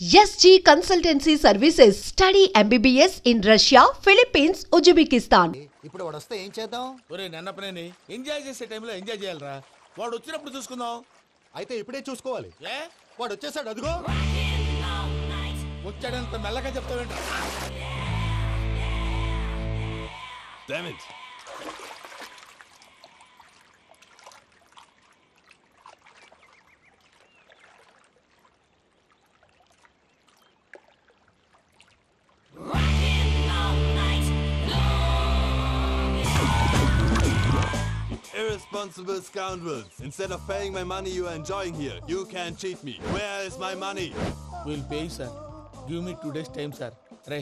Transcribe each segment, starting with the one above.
SG Consultancy Services. Study MBBS in Russia, Philippines, Uzbekistan. ఇప్పుడు వాడు వస్తే ఏం చేద్దాం? ఒరే నన్నపనేని ఎంజాయ్ చేసే టైంలో ఎంజాయ్ చేయాలరా. వాడు వచ్చినప్పుడు చూసుకుందాం. అయితే ఇప్పుడే చూసుకోవాలి. ఏ వాడు వచ్చేసాడు, అదిగో. వచ్చాడంత మెల్లగా చెప్తావేంట? Damn it. Irresponsible scoundrels. Instead of paying my money you are enjoying here, you can cheat me. Where is my money? We'll pay, sir. Give me 2 days time, sir. రే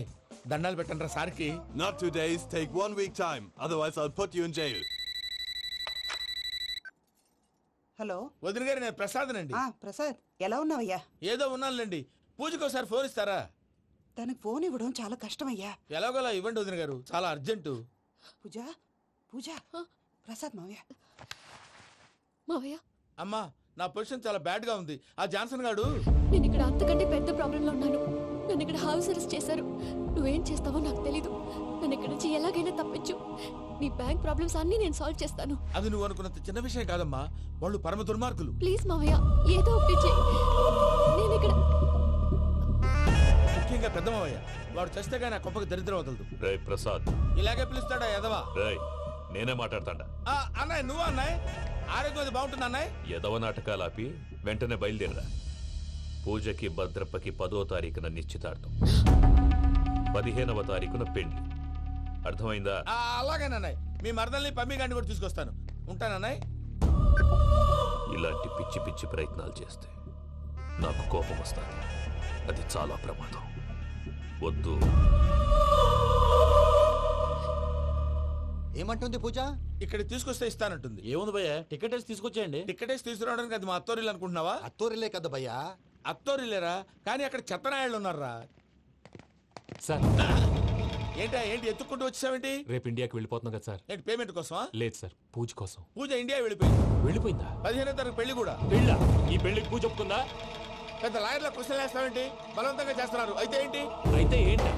దండాలు పెట్టండి రా సార్కి. Not 2 days, take 1 week time. Otherwise I'll put you in jail. Hello వదిన గారు, నేను ప్రసాదనండి. ప్రసాద్, ఎలా ఉన్నావయ్యా? ఏదో ఉన్నానులేండి. పూజకి ఒకసారి ఫోన్ ఇస్తారా? తనకు ఫోన్ ఇవ్వడం చాలా కష్టమయ్యా. ఎలాగోలా ఇవ్వండి వదిన గారు, చాలా అర్జెంటు. పూజ పూజ ప్రసాద్ మావయ్య. మావయ్య, అమ్మా, నా పొజిషన్ చాలా బ్యాడ్ గా ఉంది. ఆ జాన్సన్ గాడు నేను ఇక్కడ అంతకంటే పెద్ద ప్రాబ్లంలో ఉన్నాను. నన్ను ఇక్కడ హౌస్ అరెస్ట్ చేశారు. నువ్వేం చేస్తావో నాకు తెలీదు. నన్ను ఇక్కడ నుంచి ఎలాగైనా తప్పించు. నీ బ్యాంక్ ప్రాబ్లమ్స్ అన్నీ నేను సాల్వ్ చేస్తాను. అది నువ్వు అనుకున్నంత చిన్న విషయం కాదమ్మా. వాళ్ళు పరమ దుర్మార్గులు. ప్లీజ్ మావయ్య, ఏదో ఒకటి చెయ్యి. నేను ఇక్కడ ముఖ్యంగా పెద్దమావయ్య, వాడు చేస్తే గానీ ఆ కొంపకి దరిద్రం వదలదు. రేయ్ ప్రసాద్, ఇలాగే పిలుస్తాడా ఎదవా? రేయ్ నేనే మాట్లాడతాండా. అన్నయ్య, నువ్వు అన్నయ్య, ఆరోగ్యం అది బాగుంటుంది అన్నయ్య. ఎదవ నాటకాలు ఆపి వెంటనే బయలుదేరరా. పూజకి భద్రప్పకి 10వ తారీఖున నిశ్చితార్థం, 15వ తారీఖున పెళ్లి. అర్థమైందా? అలాగేనన్నయ్య. మీ మరదల్ని పమ్మి గాండి కూడా తీసుకొస్తాను. ఉంటానన్నయ్య. ఇలాంటి పిచ్చి పిచ్చి ప్రయత్నాలు చేస్తే నాకు కోపం వస్తుంది. అది చాలా ప్రమాదం. వద్దు. ఏమంటుంది పూజ? ఇక్కడ తీసుకొస్తే ఇస్తానంటుంది. ఏముంది భయ్యా, టికెట్ వేసి తీసుకొచ్చేయండి. టికెట్ వేసి తీసుకురావడానికి అది మా అత్తోరిల్లు అనుకుంటున్నావా? అత్తూరిలే కదా భయ్యా. అత్తోరిల్లేరా, కానీ అక్కడ చెత్తనాయాళ్ళు ఉన్నారా. సార్, ఏంటి ఎత్తుక్కుంటూ వచ్చావేంటి? రేపు ఇండియాకి వెళ్ళిపోతున్నాం కదా సార్. ఏంటి పేమెంట్ కోసమా? లేదు సార్, పూజ కోసం. పూజ ఇండియా వెళ్ళిపోయింది. వెళ్ళిపోయిందా? 15వ తారీఖు పెళ్లి కూడా. పెళ్ళా? ఈ పెళ్లికి పూజ ఒప్పుకుందా? పెద్ద లాయర్ల క్వశ్చన్ వేస్తావేంటి? బలవంతంగా చేస్తున్నారు. అయితే ఏంటి? అయితే ఏంటి?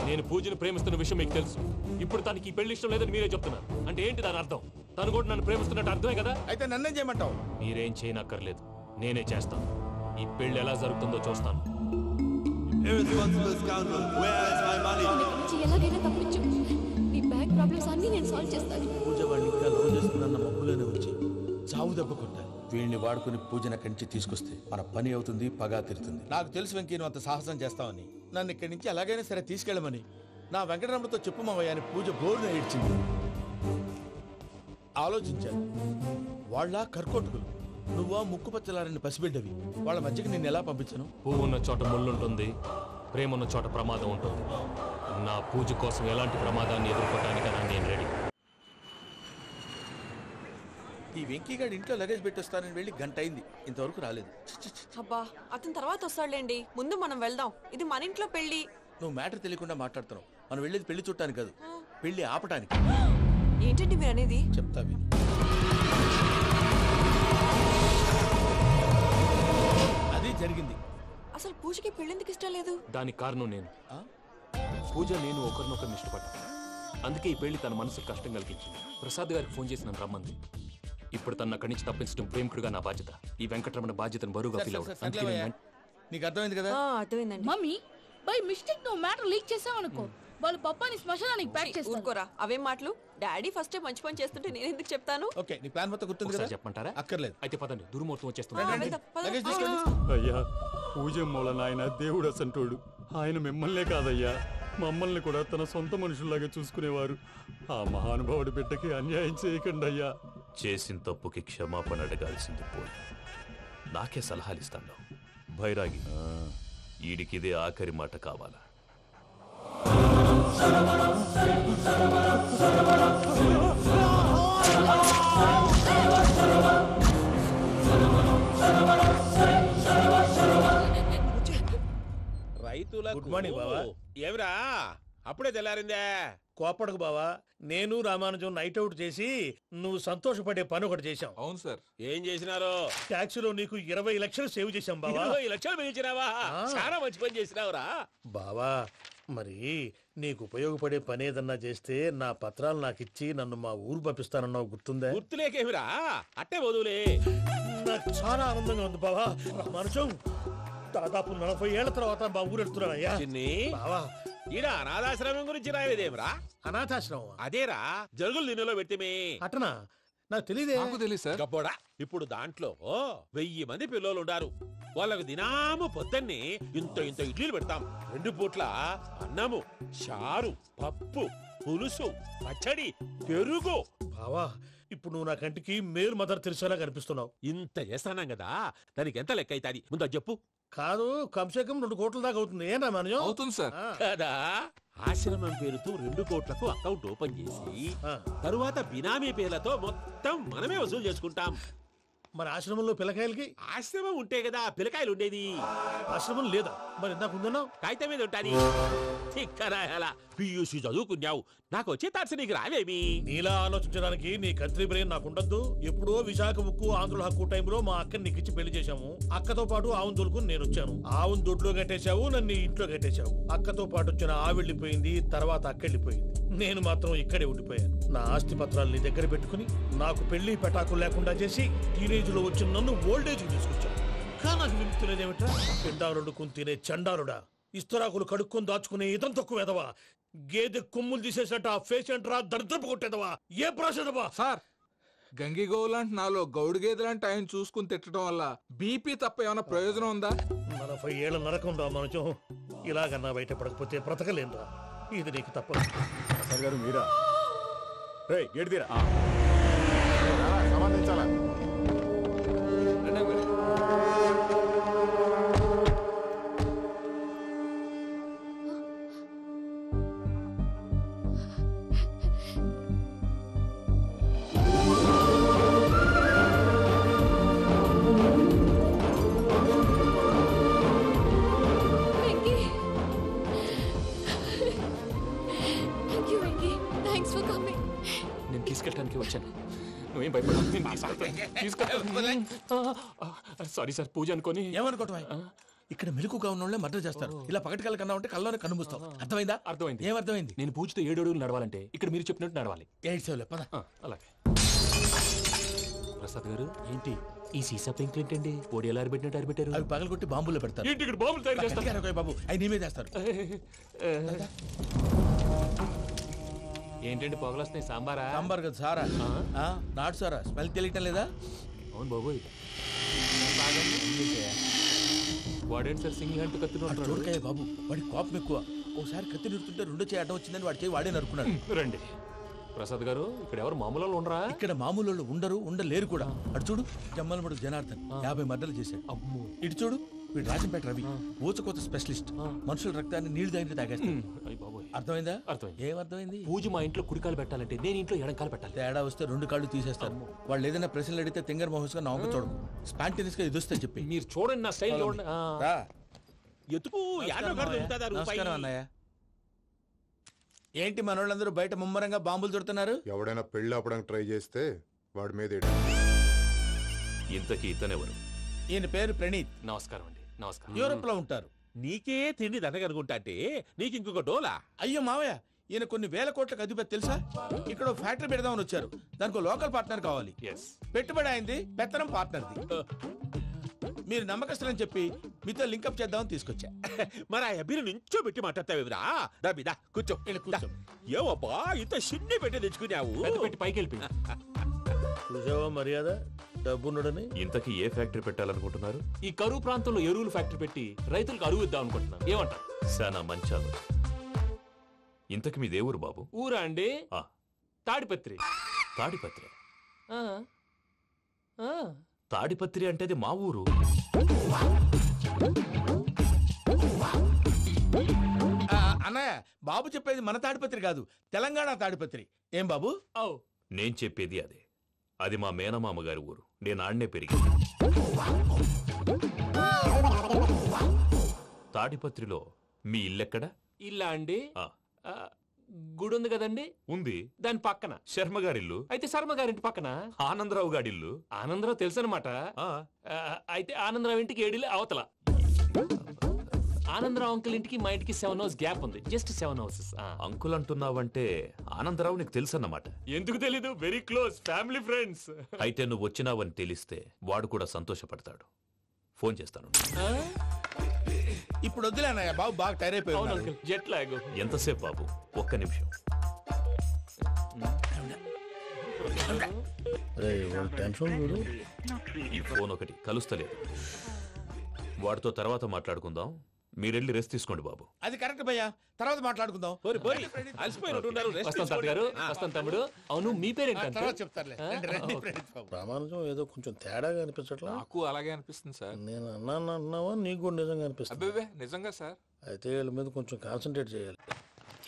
నేను పూజను ప్రేమిస్తున్న విషయం మీకు తెలుసు. ఇప్పుడు తనకి ఈ పెళ్లి ఇష్టం లేదని మీరే చెప్తున్నారు. అంటే ఏంటి దాని అర్థం? తను కూడా నన్ను ప్రేమిస్తున్నట్టు అర్థమే కదా? అయితే నన్నేం చేయమంటావు? మీరేం చేయనక్కర్లేదు, నేనే చేస్తాను. ఈ పెళ్లి ఎలా జరుగుతుందో చూస్తాను. Irresponsible scoundrel. Where is my money? నన్ను ఇక్కడ నుంచి ఎలాగైనా తప్పించు. నీ బ్యాంక్ ప్రాబ్లమ్స్ అన్నీ నేను సాల్వ్ చేస్తాను. పూజ వాడిని ఇంకా లవ్ చేస్తుందన్న మబ్బులోనే వచ్చి చావు దెబ్బ కొట్టాలి. వీళ్ళని వాడుకుని పూజన కంచి తీసుకొస్తే మన పని అవుతుంది, పగా తీరుతుంది. నాకు తెలుసు వెంకీ, నువ్వు అంత సాహసం చేస్తావని. నన్ను ఇక్కడి నుంచి ఎలాగైనా సరే తీసుకెళ్ళమని నా వెంకటరమణతో చెప్పు మావయ్య అని పూజ బోరున ఏడ్చింది. ఆలోచించాను. వాళ్ళ కర్కోటకులు, నువ్వా ముక్కుపచ్చలారని పసిబిడ్డవి. వాళ్ళ మధ్యకి నేను ఎలా పంపించను? పువ్వు ఉన్న చోట ముళ్ళుంటుంది, ప్రేమ ఉన్న చోట ప్రమాదం ఉంటుంది. నా పూజ కోసం ఎలాంటి ప్రమాదాన్ని ఎదుర్కోవడానికైనా నేను రెడీ. ఈ వెంకీగాడి ఇంట్లో లగేజ్ పెట్టొస్తానని వెళ్ళి గంట అయింది, ఇంతవరకు రాలేదు. అబ్బా, అతని తర్వాత వస్తాడులేండి. ముందు మనం వెళ్దాం. ఇది మన ఇంట్లో పెళ్లి. నువ్వు మ్యాటర్ తెలియకుండా మాట్లాడుతున్నావు. మనం వెళ్ళేది పెళ్లి చుట్టానికి కాదు, పెళ్లి ఆపటానికి. ఏంటండి మీరు అనేది? చెప్తా విను. అది జరిగింది. అసలు పూజకి పెళ్ళెందుకు ఇష్టం లేదు? దానికి కారణం నేను. పూజ నేను ఒకరినొకరిని ఇష్టపడ్డా. అందుకే ఈ పెళ్లి తన మనసుకు కష్టం కలిగించింది. ప్రసాద్ గారికి ఫోన్ చేసి నన్ను రమ్మంది. ఇప్పుడు తన అక్కడి నుంచి తప్పించడం ప్రేమికుడుగా నా బాధ్యత. ఈ వెంకటరమణ బాధ్యతను బరువుగా ఫీల్ అవుతుంది. నీకు అర్థమైంది కదా? అర్థమైందండి. మమ్మీ, బై మిస్టేక్ నువ్వు మ్యాటర్ లీక్ చేసావనుకో, వాళ్ళు పప్పాని శ్మశానానికి ప్యాక్ చేస్తారు. ఊరుకోరా, అవేం మాటలు. డాడీ ఫస్ట్ మంచి పని చేస్తుంటే నేను ఎందుకు చెప్తాను? ఓకే, నీ ప్లాన్ మొత్తం గుర్తుంది కదా? చెప్పమంటారా? అక్కర్లేదు. అయితే పదండి, దుర్ముహూర్తం వచ్చేస్తుంది. వెళ్దాం, పద. లగేజ్ తీసుకెళ్ళు. అయ్యా, పూజ మూలన ఆయన దేవుడు అసంటోడు. ఆయన మిమ్మల్నే కాదయ్యా, మమ్మల్ని కూడా తన సొంత మనుషుల్లాగా చూసుకునేవారు. ఆ మహానుభావుడి బిడ్డకి అన్యాయం చేయకండి అయ్యా. చేసిన తప్పుకి క్షమాపణ అడగాల్సింది పోయి నాకే సలహాలు ఇస్తాను. భైరాగి, ఈడికిదే ఆఖరి మాట కావాలా? రైతులకు గుడ్ మార్నింగ్ బావా. ఏమిరా అప్పుడే తెల్లారిందే? కోపడకు బావా, నేను రామానుజం నైట్ అవుట్ చేసి నువ్వు సంతోషపడే పని ఒకటి చేశాం. అవును సార్. ఏం చేసినారో? ట్యాక్సీలో నీకు 20 లక్షలు సేవ్ చేశాం బావా. 20 లక్షలు మిగిల్చినావా? చాలా మంచి పని చేసినావురా బావా. మరి నీకు ఉపయోగపడే పని ఏదన్నా చేస్తే నా పత్రాలు నాకిచ్చి నన్ను మా ఊరు పంపిస్తానన్నావు, గుర్తుందా? గుర్తులేకేమిరా, అట్టే వదులే. నాకు చాలా ఆనందంగా ఉంది బావా. రామానుజం, దాదాపు 40 ఏళ్ల తర్వాత మా ఊరు వెళ్తున్నానయ్యా. బావా, ఈడ అనాథాశ్రమం గురించి రాయలేదేమిరా? అనాథాశ్రమం అదేరా, జరుగులు నిన్నలో పెట్టిమే. అటనా? నాకు తెలియదే. నాకు తెలియదు సార్. గబ్బోడా, ఇప్పుడు దాంట్లో 1000 మంది పిల్లలు ఉండారు. వాళ్ళకు దినాము పొద్దున్నే ఇంత ఇంత ఇడ్లీలు పెడతాం. 2 పూట్ల అన్నము, చారు, పప్పు, పులుసు, పచ్చడి, పెరుగు. బావా, ఇప్పుడు నువ్వు నా కంటికి మేలు మదర్ తెరిసేలా కనిపిస్తున్నావు. ఇంత చేస్తానం కదా, దానికి ఎంత లెక్క అవుతుంది ముందు అది చెప్పు. కాదు, కంసేకం 2 కోట్ల దాకా అవుతుంది. ఏం రామానుజం? అవుతుంది సార్. కదా, ఆశ్రమం పేరుతో 2 కోట్లకు అకౌంట్ ఓపెన్ చేసి తరువాత బినామీ పేర్లతో మొత్తం మనమే వసూలు చేసుకుంటాం. మరి ఆశ్రమంలో పిల్లకాయలకి? ఆశ్రమం ఉంటే కదా పిల్లకాయలు ఉండేది. ఆశ్రమం లేదా? మరి ఇందాక ఉందన్నావు. కాగితం మీద ఉంటాది. చిక్కరాయాల పియూసీ చదువుకున్నావు, నాకు వచ్చే తాట్స్ నీకు రావేమి? నీలా ఆలోచించడానికి నీ కత్రి బ్రెయిన్ నాకు ఉండద్దు. ఎప్పుడో విశాఖ ఉక్కు ఆంధ్రుల హక్కు టైంలో మా అక్కని నీకిచ్చి పెళ్లి చేశాము. అక్కతో పాటు ఆవును దొడుకుని నేను వచ్చాను. ఆవును దొడ్లో కట్టేశావు, నన్ను ఇంట్లో కట్టేశావు. అక్కతో పాటు వచ్చిన ఆవిళ్ళిపోయింది, తర్వాత అక్కెళ్ళిపోయింది. నేను మాత్రం ఇక్కడే ఉండిపోయాను. నా ఆస్తి పత్రాలు నీ దగ్గర పెట్టుకుని నాకు పెళ్లి పెటాకులు లేకుండా చేసి టీనేజ్ లో వచ్చిన నన్ను ఓల్డేజ్ తీసుకొచ్చాను. కానీ నాకు విముక్తి లేదేమిట్రా? పిండారుడుకుని తినే చండారుడా, ఇస్తరాకులు కడుక్కొని దాచుకునే ఇతం తక్కువ ఎదవా, గేదె కొమ్ములు తీసేసట పేషెంట్ రా దరిద్రపు కొట్టేదవా, ఏ ప్రాసెదవా? సార్, గంగిగోవు లాంటి నాలో గౌడు గేదె లాంటి ఆయన చూసుకుని తిట్టడం వల్ల బీపీ తప్ప ఏమైనా ప్రయోజనం ఉందా? 40 ఏళ్ల నరకం రా మనచం. ఇలాగన్నా బయటపడకపోతే బ్రతకలేనురా. ఇది నీకు తప్పదు. గారు మీరా? గేట్ తీరా. సంబంధించాలా? నేను తీసుకెళ్ళడానికి వచ్చాను, నువ్వేం భయపడ. సారీ సార్, పూజ అనుకోని. ఏమనుకోవటం? ఇక్కడ మెలుకుగా ఉన్న మర్డర్ చేస్తారు. ఇలా పగటి కళ్ళ కన్నా ఉంటే కళ్ళలోనే కనుమూస్తావు. అర్థమైందా? అర్థమైంది. ఏమర్థమైంది? నేను పూజతో 7 అడుగులు నడవాలంటే ఇక్కడ మీరు చెప్పినట్టు నడవాలి. 8 సేవలే పద. అలాగే. ప్రసాద్ గారు, ఏంటి ఈ సీసా పెంకులు ఏంటండి? పొడి ఎలా అరబెట్టినట్టు అరబెట్టారు? అవి పగలగొట్టి బాంబుల్లో పెడతారు. ఏంటి ఇక్కడ బాంబులు తయారు చేస్తారు? బాబు, అవి నీవే చేస్తారు. ఏంటండి పొగలు వస్తున్నాయి? సాంబారా? సాంబార్ కదా సారా. నాటు సారా. స్మెల్ తెలియటం లేదా? అవును బాబోయ్. వాడేంటి సార్ సింగిల్ హ్యాండ్ కత్తి చూడకాయ బాబు, వాడి కోపం ఎక్కువ. ఒకసారి కత్తి నిరుతుంటే 2 చేయి అడ్డం వచ్చిందని వాడి చేయి వాడే నరుకున్నాడు. రండి ప్రసాద్ గారు, ఇక్కడ ఎవరు మామూలు వాళ్ళు ఉండరా? ఇక్కడ మామూలు వాళ్ళు ఉండరు, ఉండలేరు కూడా. అటు చూడు, జమ్మలమడు జనార్దన్ 50 మర్డర్లు చేశాడు. ఇటు చూడు, వీడు రాజంపేట రవి ఊచకోత స్పెషలిస్ట్. మనుషుల రక్తాన్ని నీళ్లు దగ్గర తాగేస్తాడు. అర్థమైందా? ఏమర్థమైంది? పూజ మా ఇంట్లో కుడికాలు పెట్టాలంటే నేను ఇంట్లో ఎడంకాలు పెట్టాలి. తేడా వస్తే 2 కాళ్ళు తీసేస్తారు. వాళ్ళు ఏదైనా ప్రశ్నలు అడిగితే తింగర్ మహోస్ గా నవ్వు చూడకు. స్పాంటినియస్ గా ఎదుస్తా చెప్పి. మీరు చూడండి, నా స్టైల్ చూడండి. ఎతుకు నమస్కారం అన్నయ్య. ఏంటి మనోళ్ళందరూ బయట ముమ్మరంగా బాంబులు దొరుకుతున్నారు? ఎవడైనా పెళ్లి ఆపడానికి ట్రై చేస్తే వాడి మీద. ఇంతకీ ఇతనెవరు? ఈయన పేరు ప్రణీత్. నమస్కారం అండి. నమస్కారం. యూరోప్ లో ఉంటారు. నీకే తిండి దండగనుకుంటా అంటే నీకు ఇంకొక డోలా? అయ్యో మావయ్య, ఈయన కొన్ని వేల కోట్లకు అధిపతి తెలుసా? ఇక్కడ ఫ్యాక్టరీ పెడదామని వచ్చారు. దానికి లోకల్ పార్ట్నర్ కావాలి. పెట్టుబడి అయింది, పెత్తనం పార్ట్నర్ది. మీరు నమ్మకస్తులని చెప్పి మీతో లింకప్ చేద్దామని తీసుకొచ్చా. మరి ఆ అబ్బిని నుంచో పెట్టి మాట్లాడతావేమిరా? దాబిదా కూర్చో. ఏవబ్బా ఇంత సిన్ని పెట్టి తెచ్చుకున్నావు? పెట్టి పైకి వెళ్ళి చూసావా మర్యాద డబ్బున్నడని. ఇంతకీ ఏ ఫ్యాక్టరీ పెట్టాలనుకుంటున్నారు? ఈ కరువు ప్రాంతంలో ఎరువులు ఫ్యాక్టరీ పెట్టి రైతులకు అరువు ఇద్దాం అనుకుంటున్నారు. ఏమంటారు? శానా మంచాలు. ఇంతకి మీ దేవురు బాబు? ఊరా అండి? తాడిపత్రి. తాడిపత్రి? తాడిపత్రి అంటే అది మా ఊరు. అన్నయ్య, బాబు చెప్పేది మన తాడిపత్రి కాదు, తెలంగాణ తాడిపత్రి. ఏం బాబు? నేను చెప్పేది అదే. అది మా మేనమామ గారి ఊరు. నేను ఆడనే పెరిగింది. తాడిపత్రిలో మీ ఇల్లెక్కడ? ఇల్లా అండి? గుడి ఉంది కదండి, ఉంది. దాని పక్కన. శర్మ గారిల్లు. అయితే శర్మ గారింటి పక్కన ఆనందరావు గారిల్లు. ఆనందరావు తెలుసు అనమాట. అయితే ఆనందరావు ఇంటికి 7 అవతల. ఆనందరావు అంకుల్ ఇంటికి మా ఇంటికి 7 hours గ్యాప్ ఉంది. Just 7 houses. అంకుల్ అంటున్నావంటే ఆనందరావు నీకు తెలుసన్నమాట. ఎందుకు తెలీదు? Very close family friends. అయితే నువ్వు వచ్చినావని తెలిస్తే వాడు కూడా సంతోషపడతాడు. ఫోన్ చేస్తాను. ఇప్పుడు వద్దులేనయ్య, బాబు బాగా టైర్ అయిపోయి. Jet lag. ఎంతసేపు బాబు? ఒక్క నిమిషం. ఈ ఫోన్ ఒకటి కలుస్తలేదు. వాడితో తర్వాత మాట్లాడుకుందాం. మీరెళ్ళి రెస్ట్ తీసుకోండి బాబు. అది కరెక్ట్ భయ్యా, తర్వాత మాట్లాడుకుందాం. వస్తాం తాత గారు, వస్తాం తమ్ముడు. అవును, మీ పేరేంటి? తర్వాత చెప్తారులే. ప్రామాణికం ఏదో కొంచెం తేడాగా అనిపించట్లా? నాకు అలాగే అనిపిస్తుంది సార్. నేను అన్నావా నీకు కూడా నిజంగా అనిపిస్తుంది? అబ్బే నిజంగా సార్. అయితే వీళ్ళ మీద కొంచెం కాన్సన్ట్రేట్ చేయాలి.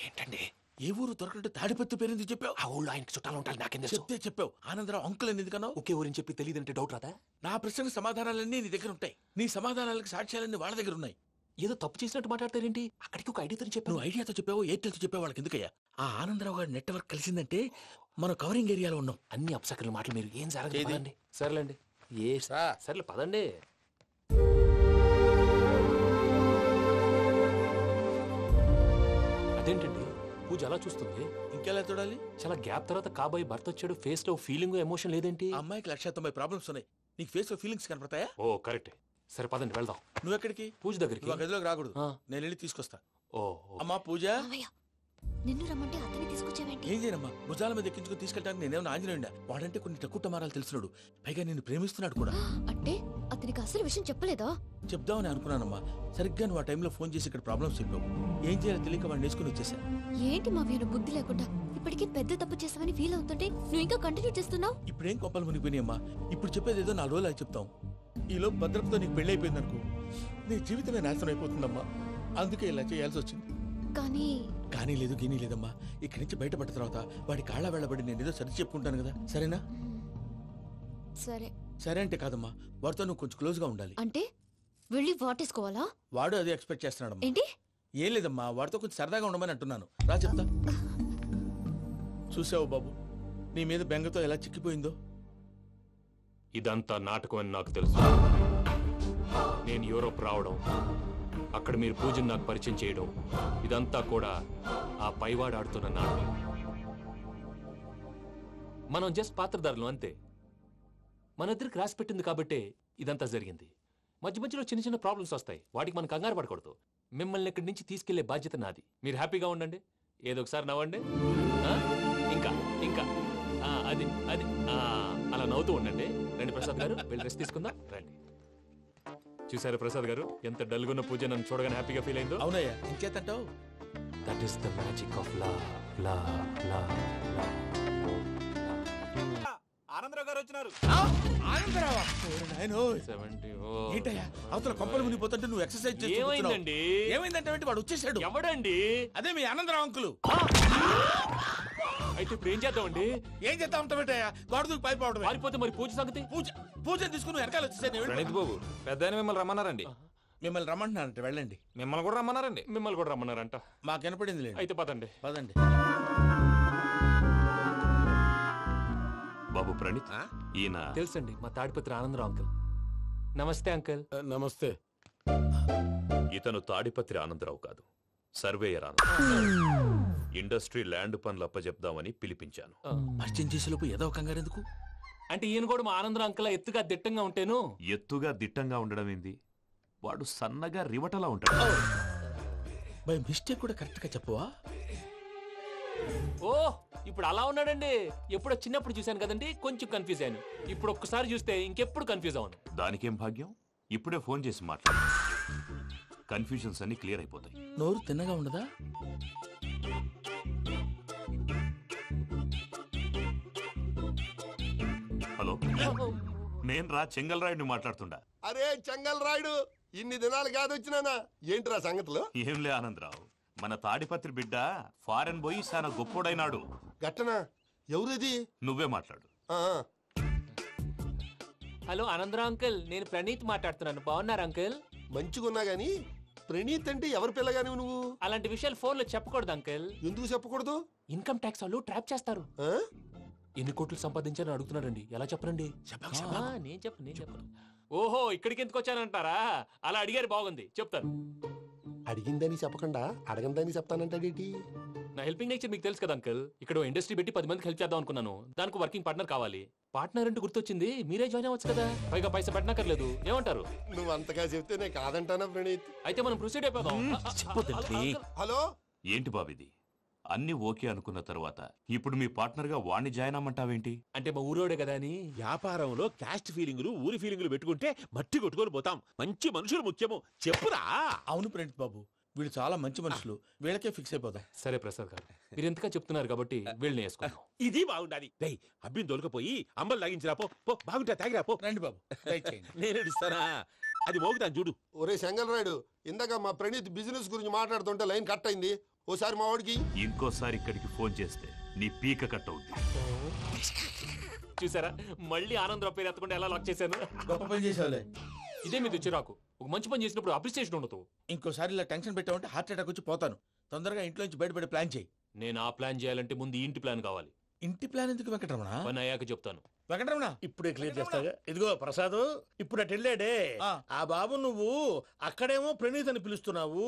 ఏంటండి ఏ ఊరు దొరకట్టు తాడిపత్రి పేరు ఎందుకు చెప్పావు? ఆ ఊళ్ళో ఆయనకి చుట్టాలు ఉంటారు, నాకేం చెప్తే చెప్పావు. ఆనందరావు అంకుల్ అని ఎందుకన్నావు? ఒకే ఊరిని చెప్పి తెలియదంటే డౌట్ రాదా? నా ప్రశ్నకు సమాధానాలన్నీ నీ దగ్గర ఉంటాయి. నీ సమాధానాలకు సాక్ష్యాలన్నీ వాళ్ళ దగ్గర ఉన్నాయి. ఏదో తప్పు చేసినట్టు మాట్లాడతారేంటి? అక్కడికి ఒక ఐడియాతో చెప్పావు. నువ్వు ఐడియాతో చెప్పావు, ఎయిర్టెల్తో చెప్పావు, వాళ్ళకి ఎందుకయ్యా? ఆ ఆనందరావు గారి నెట్వర్క్ కలిసిందంటే మనం కవరింగ్ ఏరియాలో ఉన్నాం. అన్ని అప్సకర్ల మాటలు మీరు ఏం జరగదండి. సర్లేండి. సర్లే పదండి. అదేంటండి పూజ అలా చూస్తుంది? ఇంకెలా చూడాలి? చాలా గ్యాప్ తర్వాత కాబోయే భర్త వచ్చాడు. ఫేస్ లో ఫీలింగ్ ఎమోషన్ లేదేంటి? అమ్మాయికి 190 ప్రాబ్లమ్స్ ఉన్నాయి. నీకు ఫేస్ లో ఫీలింగ్స్ కనపడతాయా? ఓ కరెక్ట్. సరే పదండి వెళ్దాం. నువ్వు ఎక్కడికి? పూజ దగ్గరికి. నువ్వు గదిలోకి రాకూడదు, నేను వెళ్ళి తీసుకొస్తా. ఓ అమ్మా పూజ, నిన్ను రమ్మంటే అతన్ని తీసుకొచ్చావేంటి? ఏం చేయనమ్మా, భుజాల మీద ఎక్కించుకుని తీసుకెళ్ళడానికి నేనేమన్నా ఆంజనేయుడా? వాడంటే కొన్ని తక్కువ టమారాలు తెలిసినాడు, పైగా నిన్ను ప్రేమిస్తున్నాడు కూడా. అంటే అతనికి అసలు విషయం చెప్పలేదా? చెప్దామని అనుకున్నానమ్మా, సరిగ్గా నువ్వు ఆ టైంలో ఫోన్ చేసి ఇక్కడ ప్రాబ్లమ్స్ చెప్పావు. ఏం చేయాలో తెలియక వాడిని వేసుకుని వచ్చేసా. ఏంటి మా వీరు బుద్ధి లేకుండా ఇప్పటికీ పెద్ద తప్పు చేసావని ఫీల్ అవుతుంటే నువ్వు ఇంకా కంటిన్యూ చేస్తున్నావు? ఇప్పుడేం కొప్పలు మునిగిపోయినాయమ్మా. ఇప్పుడు చెప్పేది ఏదో 4 రోజులు అది చెప్తాం. ఈలో భద్రతతో నీకు పెళ్లి అయిపోయింది అనుకో, నీ జీవితమే నాశనం అయిపోతుందమ్మా. అందుకే ఇలా చేయాల్సి వచ్చింది. కానీ లేదు గీనీ లేదమ్మా. ఇక్కడి నుంచి బయటపడ్డ తర్వాత వాడి కాళ్ళ వెళ్ళబడి నేను ఏదో సరి చెప్పుకుంటాను కదా, సరేనా? సరే. సరే అంటే కాదమ్మా, వాడితో నువ్వు కొంచెం క్లోజ్ గా ఉండాలి. అంటే వెళ్ళి వాటేసుకోవాలా? వాడు అదే ఎక్స్పెక్ట్ చేస్తున్నాడమ్మా. ఏంటి? ఏం లేదమ్మా, వాడితో కొంచెం సరదాగా ఉండమని అంటున్నాను. రా చెప్తా. చూసావు బాబు, నీ మీద బెంగతో ఎలా చిక్కిపోయిందో. ఇదంతా నాటకం అని నాకు తెలుసు. నేను యూరోప్ రావడం, అక్కడ మీరు పూజను నాకు పరిచయం చేయడం, ఇదంతా కూడా ఆ పైవాడు ఆడుతున్న నాటకం. మనం జస్ట్ పాత్రధారులు అంతే. మన ఇద్దరికి రాసి పెట్టింది కాబట్టే ఇదంతా జరిగింది. మధ్య మధ్యలో చిన్న చిన్న ప్రాబ్లమ్స్ వస్తాయి, వాటికి మనం కంగారు పడకూడదు. మిమ్మల్ని ఇక్కడి నుంచి తీసుకెళ్లే బాధ్యత నాది. మీరు హ్యాపీగా ఉండండి, ఏదో ఒకసారి నవ్వండి. ఇంకా ఇంకా అది అది అలా నవ్వుతూ ఉండండి. రండి ప్రసాద్ గారు, వెళ్ళి రెస్ట్ తీసుకుందాం. రండి. చూసారు ప్రసాద్ గారు, ఎంత డల్గున్న పూజ నన్ను చూడగానే హ్యాపీగా ఫీల్ అయిందో? అవునయ్యా, ఇంకేతంటావు? That is the magic of love. Anandarao garu వచ్చినారు. ఏంటయ్యా అవతల కొంపలు మునిగిపోతుంటే నువ్వు ఎక్సర్సైజ్ చేస్తూ ఏమైందండి? ఏమైందంటే వాడు వచ్చేసాడు. ఎవడండి? అదే మీ ఆనందరావు అంకులు. అయితే ఇప్పుడు ఏం చేద్దామండి? ఏం చేద్దాం ఉంటావేటయ్యా, గోడ దూకి పైపోవడం. పారిపోతే మరి పూజ సంగతి? పూజ తీసుకుని వెనకాల వచ్చేసాను. ప్రణీత్ బాబు, పెద్ద మిమ్మల్ని రమ్మన్నారండి. మిమ్మల్ని రమ్మంటున్నారంట, వెళ్ళండి. మిమ్మల్ని కూడా రమ్మన్నారండి. మిమ్మల్ని కూడా రమ్మన్నారంట. మాకు వినపడింది లేదు. అయితే పదండి. పదండి. బాబు ప్రణీత్, ఈయన తెలుసండి, మా తాడిపత్రి ఆనందరావు అంకుల్. నమస్తే అంకుల్. నమస్తే. ఇతను తాడిపత్రి ఆనందరావు కాదు, సర్వేయర్ ఆనందరావు. ఇండస్ట్రీ ల్యాండ్ పనులు అప్పచెప్దామని పిలిపించాను. పరిచయం చేసేలోపు ఏదో కంగారు ఎందుకు? అంటే ఈయన కూడా మా ఆనందరావు అంకుల్ ఎత్తుగా దిట్టంగా ఉంటేను. ఎత్తుగా దిట్టంగా ఉండడం ఏంది, వాడు సన్నగా రివటలా ఉంటాడు. బై మిస్టేక్ కూడా కరెక్ట్ గా చెప్పవా? ఓ ఇప్పుడు అలా ఉన్నాడండి. ఎప్పుడో చిన్నప్పుడు చూశాను కదండి, కొంచెం కన్ఫ్యూజ్ అయ్యాను. ఇప్పుడు ఒక్కసారి చూస్తే ఇంకెప్పుడు కన్ఫ్యూజ్ అవ్వను. దానికేం భాగ్యం, ఇప్పుడే ఫోన్ చేసి మాట్లాడు. కన్ఫ్యూజన్స్ అన్ని క్లియర్ అయిపోతాయి. నోరు తిన్నగా ఉండదా? హలో, నేను రా చెంగల్ రాయుడిని మాట్లాడుతుండా. అరే చెంగల్ రాయుడు, ఇన్ని దినాలు కాదు వచ్చినానా? ఏంట్రా సంగతులు? ఏంలే ఆనందరావు, మన తాడిపత్రి బిడ్డ ఫారెన్ పోయి చాలా గొప్పోడైనాడు. గట్టనా? ఎవరిది? నువ్వే మాట్లాడు. హలో ఆనందరావు అంకుల్, నేను ప్రణీత్ మాట్లాడుతున్నాను. బాగున్నారు అంకుల్? మంచిగున్నా గాని ప్రణీత్ అంటే ఎవరి పిల్లగాని నువ్వు? అలాంటి విషయాలు ఫోన్ లో చెప్పకూడదు అంకిల్. ఎందుకు చెప్పకూడదు? ఇన్కమ్ ట్యాక్స్ వాళ్ళు ట్రాప్ చేస్తారు. ఎన్ని కోట్లు సంపాదించాలని అడుగుతున్నారండి, ఎలా చెప్పరండి? నేను చెప్పను. ఓహో, ఇక్కడికి ఎందుకు వచ్చానంటారా? అలా అడిగారు, బాగుంది, చెప్తాను. అడిగిందని చెప్పకుండా అడగందని చెప్తానంటాడేటి? నా హెల్పింగ్ నేచర్ మీకు తెలుసు కదా అంకల్. ఇక్కడ ఇండస్ట్రీ పెట్టి 10 మందికి హెల్ప్ చేద్దాం అనుకున్నాను. దానికి వర్కింగ్ పార్ట్నర్ కావాలి. పార్ట్నర్ అంటే గుర్తొచ్చింది, మీరే జాయిన్ అవ్వచ్చు కదా, పైగా పైసా పెట్టనక్కర్లేదు. ఏమంటారు? నువ్వు అంతగా చెప్తే నేను కాదంటానా ప్రణీత్? అయితే మనం ప్రొసీడ్ అయిపోదాం. హలో, ఏంటి బాబిది? అన్ని ఓకే అనుకున్న తర్వాత ఇప్పుడు మీ పార్ట్నర్ గా వాణ్ణి జాయిన్ అమ్మంటావేంటి? అంటే మా ఊరోడే కదా అని. వ్యాపారంలో క్యాస్ట్ ఫీలింగులు, ఊరి ఫీలింగులు పెట్టుకుంటే మట్టి కొట్టుకొని పోతాం. మంచి మనుషులు ముఖ్యము, చెప్పురా. అవును ప్రణీత్ బాబు, వీళ్ళు చాలా మంచి మనుషులు, వీళ్ళకే ఫిక్స్ అయిపోతాం. సరే ప్రసాద్ గారు, మీరు ఎంతగా చెప్తున్నారు కాబట్టి వీళ్ళని వేసుకున్నాం. ఇది బాగుండాలి. రేయ్, అబ్బిని దొలకపోయి అంబలు లాగించిరా పో. బాగుంటా, తాగిరా పో. రండి బాబు, నేను ఇస్తానా? అది మోగుతాను చూడు. ఒరే సెంగల్ రాయుడు, ఇందాక మా ప్రణీత్ బిజినెస్ గురించి మాట్లాడుతుంటే లైన్ కట్ అయింది. ఓసారి మా వాడికి ఇంకోసారి ఇక్కడికి ఫోన్ చేస్తే నీ పీక కట్ అవుతుంది. చూసారా, మళ్ళీ ఆనందరావు పేరు ఎత్తకుండా ఎలా లాక్ చేశాను. గొప్ప పని చేసేవాళ్ళే. ఇదే మీ చిరాకు. ఒక మంచి పని చేసినప్పుడు అప్రిసియేషన్ ఉండదు. ఇంకోసారి ఇలా టెన్షన్ పెట్టామంటే హార్ట్ అటాక్ వచ్చి పోతాను. తొందరగా ఇంట్లో నుంచి బయటపడే ప్లాన్ చేయి. నేను ఆ ప్లాన్ చేయాలంటే ముందు ఇంటి ప్లాన్ కావాలి. ఇంటి ప్లాన్ ఎందుకు వెంకటరమణ? పని అయ్యాక చెప్తాను. వెంకటరమణ ఇప్పుడే క్లియర్ చేస్తాగా. ఇదిగో ప్రసాద్, ఇప్పుడు అటు వెళ్ళాడే ఆ బాబు, నువ్వు అక్కడేమో ప్రణీత్ అని పిలుస్తున్నావు,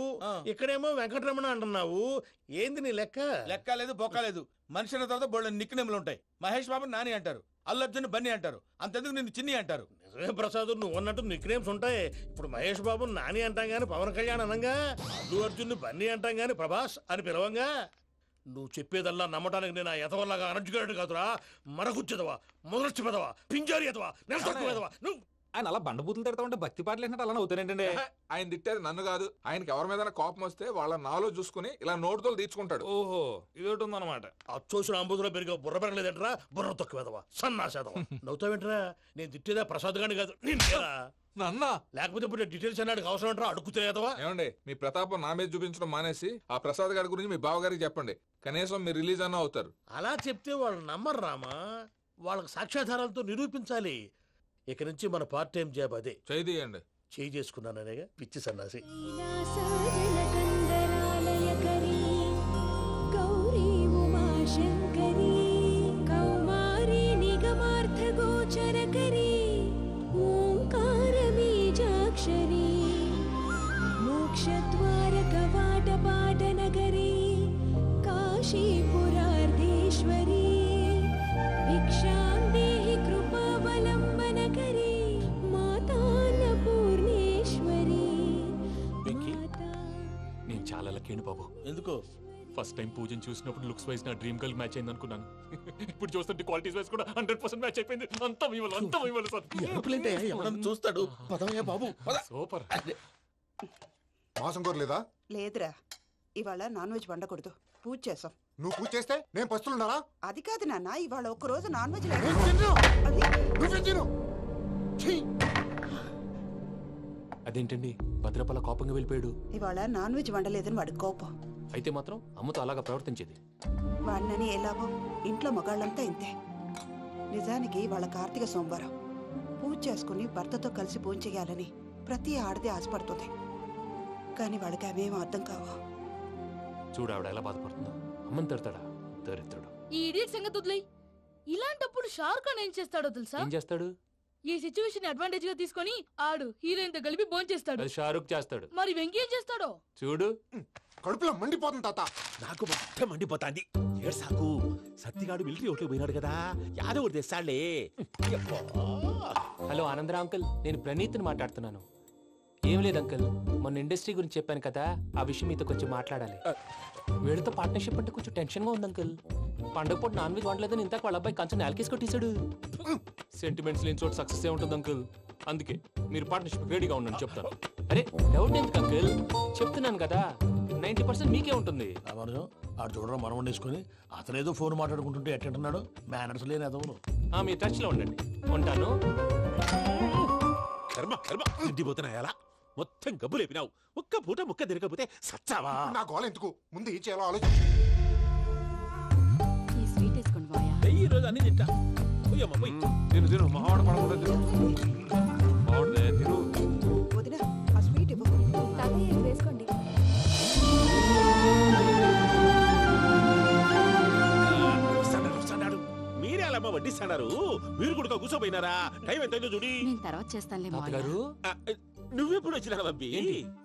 ఇక్కడేమో వెంకటరమణ అంటున్నావు. ఏంది నీ లెక్క? లెక్క లేదు, బొక్క లేదు. మనిషి అన్న తర్వాత బోళ్ళ నిక్నెములు ఉంటాయి. మహేష్ బాబు నాని అంటారు, అల్లు అర్జున్ బన్నీ అంటారు, అంతెందుకు నిన్ను చిన్ని అంటారు. నిజమే ప్రసాద్, నువ్వు అన్నట్టు నిక్నేమ్స్ ఉంటాయి. ఇప్పుడు మహేష్ బాబు నాని అంటాం గాని పవన్ కళ్యాణ్ అనంగా, అల్లు అర్జున్ బన్నీ అంటాం గాని ప్రభాస్ అని పిలవంగా. నువ్వు చెప్పేదల్లా నమ్మటానికి నేను ఆ ఎతవల్లాగా అనర్జుకేటెడ్ కాదురా. మరగుచ్చదవా, మొదలచ్చి పెదవా, పింజారి ఎదవా, నెలసొక్కుదవా. నువ్వు ఆయన అలా బండబూతులు తిడతా ఉంటే భక్తి పాటలు ఏంటంటే అలా అవుతానంటే. ఆయన తిట్టేది నన్ను కాదు, ఆయనకి ఎవరి మీద కోపం వస్తే వాళ్ళ నాలో చూసుకుని ఇలా నోటుతో తీర్చుకుంటాడు. ఓహో, ఇదొకటి ఉందన్నమాట. అచ్చోసిన అంబుధులో పెరిగే బుర్ర పెరగలేదంటరా, బుర్ర తొక్కువేదవా, సన్నాసేదవా. నవ్వుతావేంటరా? నేను తిట్టేదా ప్రసాద్ గాని కాదు, నిన్నేరా. నన్నా? లేకపోతే ఇప్పుడు డీటెయిల్స్ అన్నాడు అవసరం అంటారా? అడుగుతాయేదవా. ఏమండి, మీ ప్రతాపం నా మీద చూపించడం మానేసి ఆ ప్రసాద్ గారి గురించి మీ బావగారికి చెప్పండి. కనీసం మీరు రిలీజ్ అన్న అవుతారు. అలా చెప్తే వాళ్ళు నమ్మరు రామా. వాళ్ళకి సాక్ష్యాధారాలతో నిరూపించాలి. ఇక నుంచి మన పార్ట్ టైం జాబ్ అదే. చేయండి. చేయి చేసుకున్నాననేగా పిచ్చి సన్నాసి. మోక్షద్వారకవాటపాటనగరీ కాశీపురార్ధేశ్వరీ భిక్షాం దేహి కృపావలంబనకరీ మాతాన్నపూర్ణేశ్వరీ. నేను చాలా లక్కీ బాబు. ఎందుకు? ఫస్ట్ టైం పూజను చూసినప్పుడు లుక్స్ వైజ్ నా డ్రీమ్ గర్ల్ మ్యాచ్ అయింది అనుకున్నాను. ఇప్పుడు చూస్తుంటే క్వాలిటీస్ వైజ్ కూడా 100% మ్యాచ్ అయిపోయింది. అంతా మీ వల్ల, అంతా మీ వల్ల సార్. ఎవడన్నా చూస్తాడు. పదవయ్యా బాబు, సూపర్. మాసం కోరలేదా? లేదురా, ఇవాళ నాన్ వెజ్ వండకూడదు, పూజ చేసాం. నువ్వు పూజ చేస్తే నేను పస్తులున్నారా? అది కాదు నాన్న, ఇవాళ ఒక్కరోజు నాన్ వెజ్ అదేంటండి భద్రపల కోపంగా వెళ్ళిపోయాడు? ఇవాళ నాన్ వెజ్ వండలేదని వాడి కోపం. అయితే మాత్రం అమ్మతో అలాగా ప్రవర్తించేది. వాడినని ఎలాగో ఇంట్లో మగాళ్ళంతా ఇంతే. నిజానికి వాళ్ళ కార్తీక సోమవారం పూజ చేసుకుని భర్తతో కలిసి పూజ చేయాలని ప్రతి ఆడది ఆశపడుతుంది. కానీ వాళ్ళకి అవేం అర్థం కావు. చూడు ఆవిడ ఎలా బాధపడుతుందో. అమ్మని తిడతాడా దరిద్రుడు. ఈ ఇడియట్ సంగతి వదిలేయ్. ఇలాంటప్పుడు షారుఖ్ ఖాన్ ఏం చేస్తాడో తెలుసా? ఏం చేస్తాడు? ఈ సిచ్యువేషన్ అడ్వాంటేజ్ గా తీసుకొని ఆడు హీరోయిన్ తో కలిపి బోన్ చేస్తాడు. అది షారుఖ్ చేస్తాడు. మరి వెంకీ ఏం చేస్తాడో చూడు. కడుపులో మండిపోతుంది తాత. నాకు మొత్తం మండిపోతాంది. ఏడ్సాకు, సత్తిగాడు మిలిటరీ ఓట్లకు పోయినాడు కదా, యాదవ్ ఒకటి తెస్తాడులే. హలో ఆనందరా అంకుల్, నేను ప్రణీత్ని మాట్లాడుతున్నాను. ఏం లేదు అంకుల్, మొన్న ఇండస్ట్రీ గురించి చెప్పాను కదా, ఆ విషయం మీతో కొంచెం మాట్లాడాలి. వీళ్ళతో పార్ట్నర్షిప్ అంటే కొంచెం టెన్షన్ గా ఉంది అంకుల్. పండుగ పూట నాన్ వెజ్ వండలేదని ఇంతకు వాళ్ళ అబ్బాయి కంచెం నేలకేసి కొట్టేశాడు. సెంటిమెంట్స్ లేని చోట సక్సెస్ ఏ ఉంటుంది అంకుల్. అందుకే మీరు పార్ట్నర్షిప్ రెడీగా ఉండండి చెప్తాను. అరే డౌట్ ఎందుకు అంకుల్, చెప్తున్నాను కదా 90% మీకే ఉంటుంది. ఆడు చూడడం మనం వండేసుకుని అతనేదో ఫోన్ మాట్లాడుకుంటుంటే ఎట్టంటున్నాడు. మేనర్స్ లేని అదవును. మీ టచ్ లో ఉండండి. ఉంటాను. కర్మ కర్మ, తిండిపోతున్నా ఎలా మొత్తం గబ్బు లేపినావు. ఒక్క పూట ముక్క తిరగకపోతే సచ్చావా? నా గోల ఎందుకు, ముందు ఏం చేయాలో ఆలోచన. ఈ స్వీట్ వేసుకోండి బాయా. ఈ రోజు అన్ని తింటా. తిను తిను, మావాడు పడకుండా తిను. వదినా, ఆ స్వీట్ ఇవ్వు. తాతయ్య వేసుకో. చేస్తున్నారు? మీరు కూడా కూర్చోపోయినారా? టైం ఎంతైందో చూడి. నేను తర్వాత చేస్తానులే మావయ్య. తాతగారు నువ్వెప్పుడు వచ్చినా బంబి?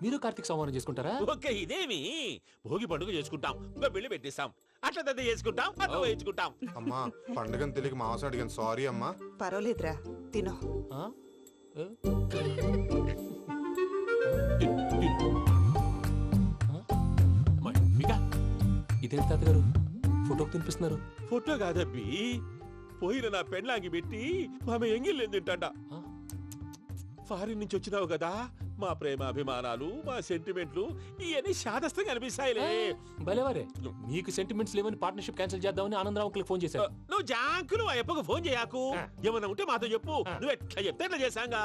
మీరు కార్తీక సంహారం చేసుకుంటారా? ఓకే, ఇదేమి భోగి పండుగ చేసుకుంటాం, ఇంకా పెళ్లి పెట్టేస్తాం, అట్లా దద్ద చేసుకుంటాం, అట్లా వేయించుకుంటాం. అమ్మా పండుగని తెలియక మాంసం అడిగాను, సారీ అమ్మా. పర్వాలేదురా, తినో. ఇదేంటి తాతగారు ఫోటోకి తినిపిస్తున్నారు? ఫోటో కాదబ్బి, పోయిన నా పెళ్ళాంగి పెట్టి ఆమె ఎంగిల్లేం తింటాడ. ఫారిన్ నుంచి వచ్చినావు కదా, మా ప్రేమ అభిమానాలు, మా సెంటిమెంట్లు ఇవన్నీ శాదస్తంగా అనిపిస్తాయిలే. భలేవారే, మీకు సెంటిమెంట్స్ లేవని పార్ట్నర్షిప్ క్యాన్సిల్ చేద్దామని ఆనందరావు అంకుల్ ఫోన్ చేశారు. నువ్వు జాంకులు ఆ ఎప్పకు ఫోన్ చేయకు, ఏమన్నా ఉంటే మాతో చెప్పు, నువ్వు ఎట్లా చెప్తే ఎట్లా చేశాంగా.